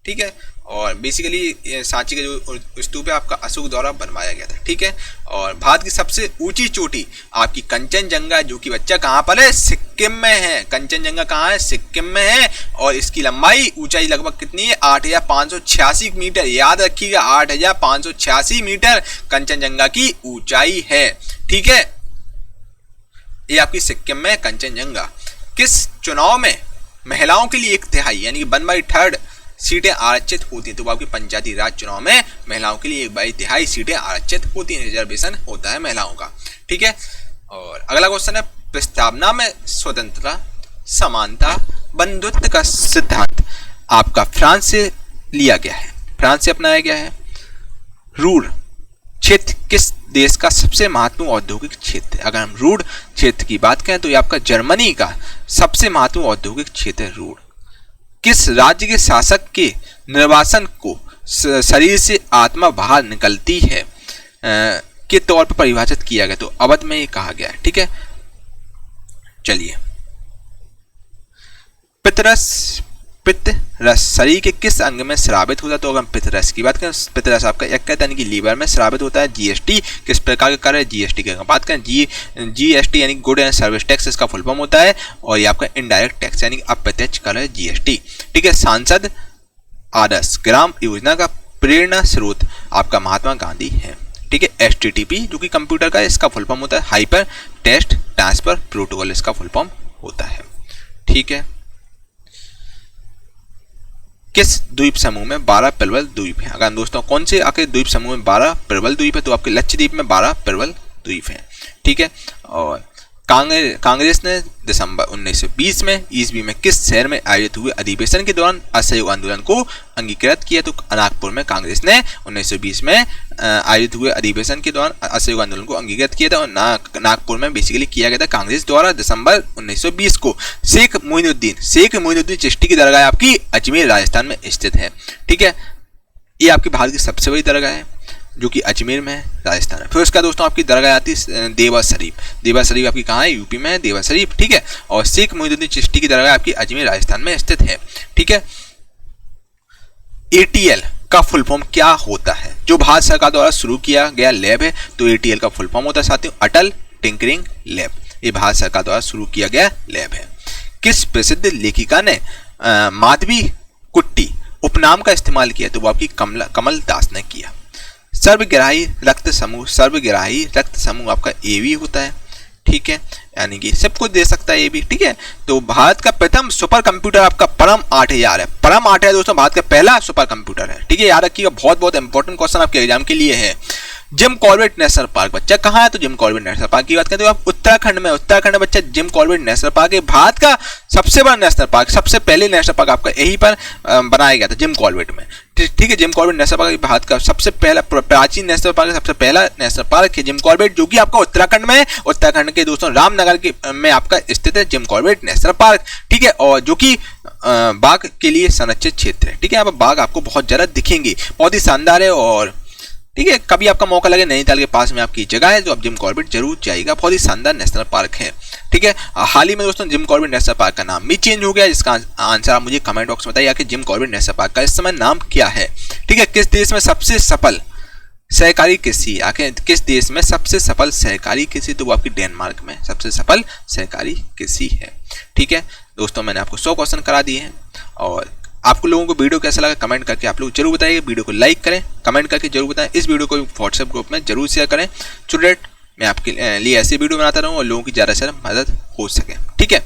ठीक है, और बेसिकली सांची का जो स्तूप है आपका अशोक द्वारा बनवाया गया था। ठीक है, और भारत की सबसे ऊंची चोटी आपकी कंचनजंगा, जो कि बच्चा कहाँ पर है, सिक्किम में है। कंचनजंगा कहाँ है, सिक्किम में है, और इसकी लंबाई ऊंचाई लगभग कितनी है, 8,586 मीटर। याद रखिएगा 8,586 मीटर कंचनजंगा की ऊंचाई है। ठीक है, ये आपकी सिक्किम में कंचनजंगा। किस चुनाव में महिलाओं के लिए 1/3 यानी 1/3 सीटें आरक्षित होती हैं, तो वो आपके पंचायती राज चुनाव में महिलाओं के लिए 1/3 सीटें आरक्षित होती हैं, रिजर्वेशन होता है महिलाओं का। ठीक है, और अगला क्वेश्चन है, प्रस्तावना में स्वतंत्रता, समानता, बंधुत्व का सिद्धांत आपका फ्रांस से लिया गया है, फ्रांस से अपनाया गया है। रूल क्षेत्र किस देश का सबसे महत्वपूर्ण औद्योगिक क्षेत्र है? अगर हम रूड़ क्षेत्र की बात करें तो ये आपका जर्मनी का सबसे महत्वपूर्ण औद्योगिक क्षेत्र है रूड़। किस राज्य के शासक के निर्वासन को शरीर से आत्मा बाहर निकलती है के तौर पर परिभाषित किया गया? तो अवध में ये कहा गया है। ठीक है, चलिए। पित्तरस शरीर के किस अंग में स्रावित होता है? तो अगर हम पित्तरस की बात करें, पित्तरस आपका यकृत यानी कि लीवर में स्रावित होता है। जीएसटी किस प्रकार का कार्य है? जीएसटी की बात करें, जीएसटी यानी गुड एंड सर्विस टैक्स, इसका फुल फॉर्म होता है। और ये आपका इनडायरेक्ट टैक्स यानी अप्रत्यक्ष कर है जीएसटी। ठीक है, सांसद आदर्श ग्राम योजना का प्रेरणा स्रोत आपका महात्मा गांधी है। ठीक है, HTTP जो कि कंप्यूटर का है, इसका फुल फॉर्म होता है हाइपर टेक्स्ट ट्रांसफर प्रोटोकॉल, इसका फुल फॉर्म होता है। ठीक है, किस द्वीप समूह में 12 प्रबल द्वीप हैं? अगर दोस्तों कौन से आके द्वीप समूह में 12 प्रबल द्वीप है? तो आपके लक्षद्वीप में 12 प्रबल द्वीप हैं। ठीक है, और कांग्रेस ने दिसंबर 1920 में ईस्वी में किस शहर में आयोजित हुए अधिवेशन के दौरान असहयोग आंदोलन को अंगीकृत किया? तो नागपुर में कांग्रेस ने 1920 में आयोजित हुए अधिवेशन के दौरान असहयोग आंदोलन को अंगीकृत किया था। और नागपुर में बेसिकली किया गया था कांग्रेस द्वारा दिसंबर 1920 को। शेख मोइनुद्दीन चिश्ती की दरगाह आपकी अजमेर राजस्थान में स्थित है। ठीक है, ये आपकी भारत की सबसे बड़ी दरगाह है जो कि अजमेर में है, राजस्थान है। फिर उसका दोस्तों आपकी दरगाह आती है देवा शरीफ आपकी कहाँ है? यूपी में है देवा शरीफ। ठीक है, और शेख मोइनुद्दीन चिश्ती की दरगाह आपकी अजमेर राजस्थान में स्थित है। ठीक है, ATL का फुल फॉर्म क्या होता है? जो भारत सरकार द्वारा शुरू किया गया लैब है, तो ATL का फुल फॉर्म होता है साथियों अटल टिंकरिंग लैब। ये भारत सरकार द्वारा शुरू किया गया लैब है। किस प्रसिद्ध लेखिका ने माधवी कुट्टी उपनाम का इस्तेमाल किया? तो वो आपकी कमल दास ने किया। सर्वग्राही रक्त समूह आपका AB होता है। ठीक है, यानी कि सबको दे सकता है AB। ठीक है, तो भारत का प्रथम सुपर कंप्यूटर आपका परम 8000 है। परम 8000 दोस्तों भारत का पहला सुपर कंप्यूटर है। ठीक है, याद रखिएगा, बहुत इंपॉर्टेंट क्वेश्चन आपके एग्जाम के लिए है। जिम कॉर्बेट नेशनल पार्क बच्चा कहाँ है? तो जिम कॉर्बेट नेशनल पार्क की बात करें तो आप उत्तराखंड में बच्चा जिम कॉर्बेट नेशनल पार्क है। भारत का सबसे बड़ा नेशनल पार्क, सबसे पहले नेशनल पार्क आपका यहीं पर बनाया गया था जिम कॉर्बेट में। ठीक है, Jim Corbett national park Bharat का सबसे पहला प्राचीन नेशनल पार्क, सबसे पहला नेशनल पार्क है जिम कॉर्बेट, जो कि आपका उत्तराखंड में है। उत्तराखंड के दोस्तों रामनगर के में आपका स्थित है जिम कॉर्बेट नेशनल पार्क। ठीक है, और जो कि बाघ के लिए संरक्षित क्षेत्र है। ठीक है, यहाँ पर बाघ आपको बहुत ज्यादा दिखेंगे, बहुत ही शानदार है। और ठीक है, कभी आपका मौका लगे नैनीताल के पास में आपकी जगह है, जो आप जिम कॉर्बेट जरूर जाइएगा, बहुत ही शानदार नेशनल पार्क है। ठीक है, हाल ही में दोस्तों जिम कॉर्बेट नेशनल पार्क का नाम भी चेंज हो गया, जिसका आंसर आप मुझे कमेंट बॉक्स में बताइए कि जिम कॉर्बेट नेशनल पार्क का इस समय नाम क्या है। ठीक है, किस देश में सबसे सफल सहकारी कृषि? आखिर किस देश में सबसे सफल सहकारी कृषि? तो वो आपकी डेनमार्क में सबसे सफल सहकारी कृषि है। ठीक है दोस्तों, मैंने आपको 100 क्वेश्चन करा दिए हैं। और आपको लोगों को वीडियो कैसा लगा कमेंट करके आप लोग जरूर बताइए। वीडियो को लाइक करें, कमेंट करके जरूर बताएं। इस वीडियो को व्हाट्सएप ग्रुप में जरूर शेयर करें, सो दैट मैं आपके लिए ऐसी वीडियो बनाता रहूं और लोगों की ज़्यादा से ज़्यादा मदद हो सके। ठीक है।